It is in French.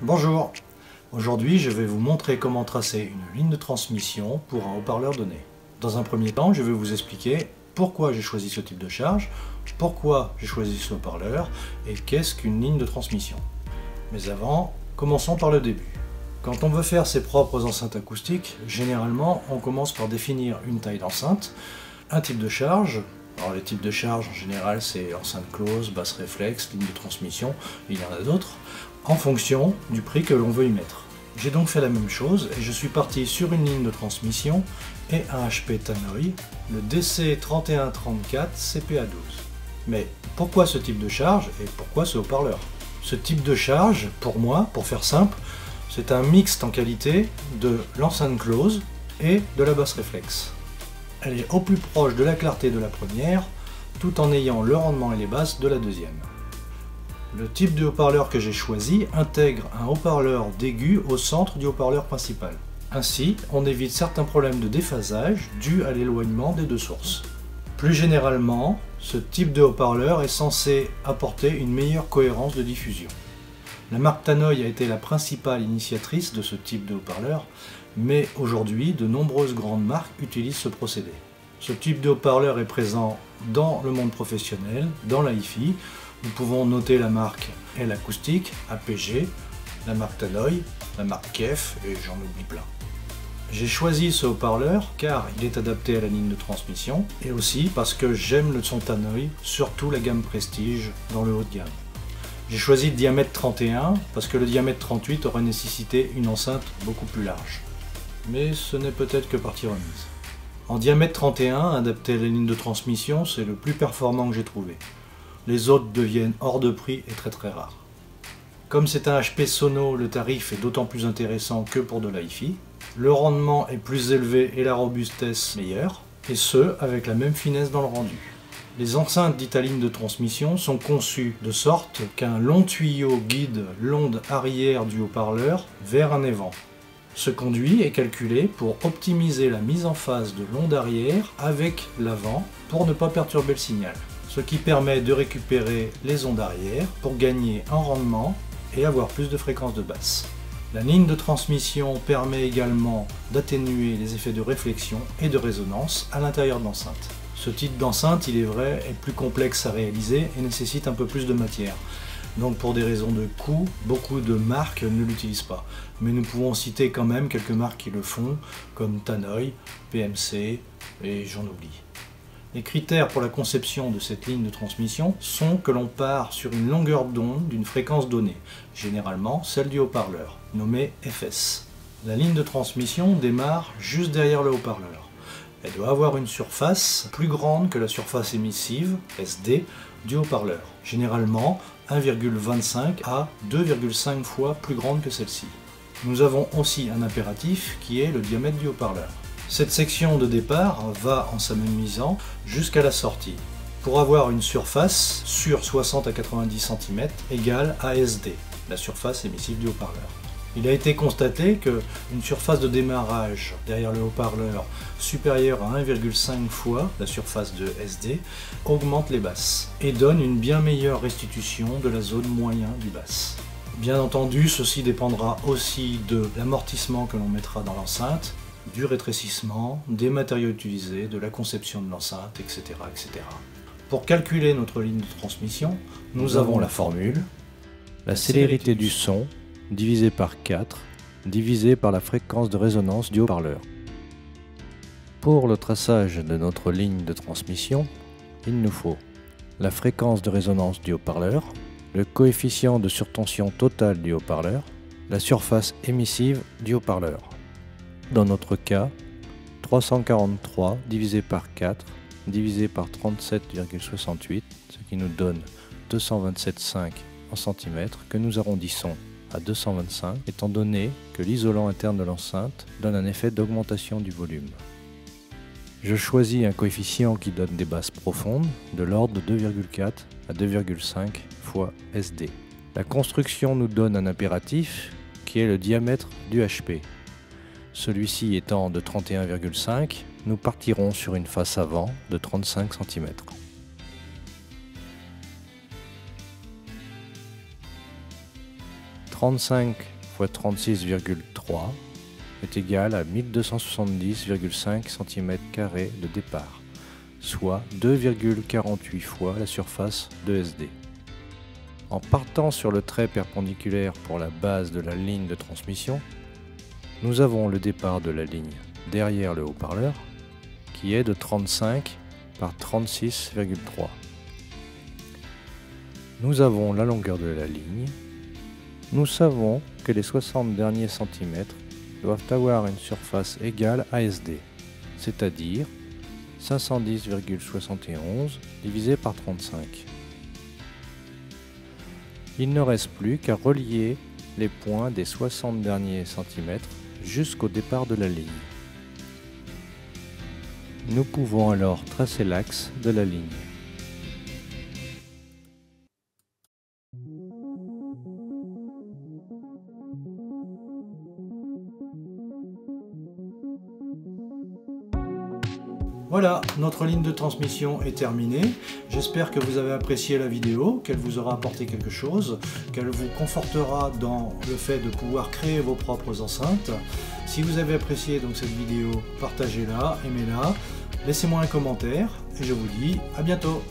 Bonjour, aujourd'hui je vais vous montrer comment tracer une ligne de transmission pour un haut-parleur donné. Dans un premier temps, je vais vous expliquer pourquoi j'ai choisi ce type de charge, pourquoi j'ai choisi ce haut-parleur et qu'est-ce qu'une ligne de transmission. Mais avant, commençons par le début. Quand on veut faire ses propres enceintes acoustiques, généralement on commence par définir une taille d'enceinte, un type de charge. Alors les types de charge en général c'est enceinte close, basse réflexe, ligne de transmission, il y en a d'autres, en fonction du prix que l'on veut y mettre. J'ai donc fait la même chose et je suis parti sur une ligne de transmission et un HP Tannoy, le DC3134 CPA12. Mais pourquoi ce type de charge et pourquoi ce haut-parleur? Ce type de charge, pour moi, pour faire simple, c'est un mixte en qualité de l'enceinte close et de la basse réflexe. Elle est au plus proche de la clarté de la première, tout en ayant le rendement et les basses de la deuxième. Le type de haut-parleur que j'ai choisi intègre un haut-parleur d'aigu au centre du haut-parleur principal. Ainsi, on évite certains problèmes de déphasage dus à l'éloignement des deux sources. Plus généralement, ce type de haut-parleur est censé apporter une meilleure cohérence de diffusion. La marque Tannoy a été la principale initiatrice de ce type de haut-parleur, mais aujourd'hui, de nombreuses grandes marques utilisent ce procédé. Ce type de haut-parleur est présent dans le monde professionnel, dans la hi-fi. Nous pouvons noter la marque L Acoustic, APG, la marque Tannoy, la marque KEF et j'en oublie plein. J'ai choisi ce haut-parleur car il est adapté à la ligne de transmission et aussi parce que j'aime le son Tannoy, surtout la gamme Prestige dans le haut de gamme. J'ai choisi le diamètre 31 parce que le diamètre 38 aurait nécessité une enceinte beaucoup plus large. Mais ce n'est peut-être que partie remise. En diamètre 31, adapté à la ligne de transmission, c'est le plus performant que j'ai trouvé. Les autres deviennent hors de prix et très rares. Comme c'est un HP Sono, le tarif est d'autant plus intéressant que pour de la hi-fi. Le rendement est plus élevé et la robustesse meilleure, et ce, avec la même finesse dans le rendu. Les enceintes dites à ligne de transmission sont conçues de sorte qu'un long tuyau guide l'onde arrière du haut-parleur vers un évent. Ce conduit est calculé pour optimiser la mise en phase de l'onde arrière avec l'avant pour ne pas perturber le signal, ce qui permet de récupérer les ondes arrière pour gagner en rendement et avoir plus de fréquences de basse. La ligne de transmission permet également d'atténuer les effets de réflexion et de résonance à l'intérieur de l'enceinte. Ce type d'enceinte, il est vrai, est plus complexe à réaliser et nécessite un peu plus de matière. Donc pour des raisons de coût, beaucoup de marques ne l'utilisent pas. Mais nous pouvons citer quand même quelques marques qui le font, comme Tannoy, PMC et j'en oublie. Les critères pour la conception de cette ligne de transmission sont que l'on part sur une longueur d'onde d'une fréquence donnée, généralement celle du haut-parleur, nommée FS. La ligne de transmission démarre juste derrière le haut-parleur. Elle doit avoir une surface plus grande que la surface émissive, SD, du haut-parleur, généralement 1,25 à 2,5 fois plus grande que celle-ci. Nous avons aussi un impératif qui est le diamètre du haut-parleur. Cette section de départ va en s'amenuisant jusqu'à la sortie, pour avoir une surface sur 60 à 90 cm égale à SD, la surface émissive du haut-parleur. Il a été constaté qu'une surface de démarrage derrière le haut-parleur supérieure à 1,5 fois la surface de SD augmente les basses et donne une bien meilleure restitution de la zone moyen du basse. Bien entendu, ceci dépendra aussi de l'amortissement que l'on mettra dans l'enceinte, du rétrécissement, des matériaux utilisés, de la conception de l'enceinte, etc., etc. Pour calculer notre ligne de transmission, nous avons la formule, la célérité du son divisé par 4, divisé par la fréquence de résonance du haut-parleur. Pour le traçage de notre ligne de transmission, il nous faut la fréquence de résonance du haut-parleur, le coefficient de surtension totale du haut-parleur, la surface émissive du haut-parleur. Dans notre cas, 343 divisé par 4 divisé par 37,68, ce qui nous donne 227,5 en centimètres que nous arrondissons à 225, étant donné que l'isolant interne de l'enceinte donne un effet d'augmentation du volume. Je choisis un coefficient qui donne des basses profondes de l'ordre de 2,4 à 2,5 fois SD. La construction nous donne un impératif qui est le diamètre du HP. Celui-ci étant de 31,5, nous partirons sur une face avant de 35 cm. 35 x 36,3 est égal à 1270,5 cm² de départ, soit 2,48 fois la surface de SD. En partant sur le trait perpendiculaire pour la base de la ligne de transmission, nous avons le départ de la ligne derrière le haut-parleur, qui est de 35 par 36,3. Nous avons la longueur de la ligne. Nous savons que les 60 derniers centimètres doivent avoir une surface égale à SD, c'est-à-dire 510,71 divisé par 35. Il ne reste plus qu'à relier les points des 60 derniers centimètres jusqu'au départ de la ligne. Nous pouvons alors tracer l'axe de la ligne. Voilà, notre ligne de transmission est terminée. J'espère que vous avez apprécié la vidéo, qu'elle vous aura apporté quelque chose, qu'elle vous confortera dans le fait de pouvoir créer vos propres enceintes. Si vous avez apprécié donc cette vidéo, partagez-la, aimez-la, laissez-moi un commentaire et je vous dis à bientôt.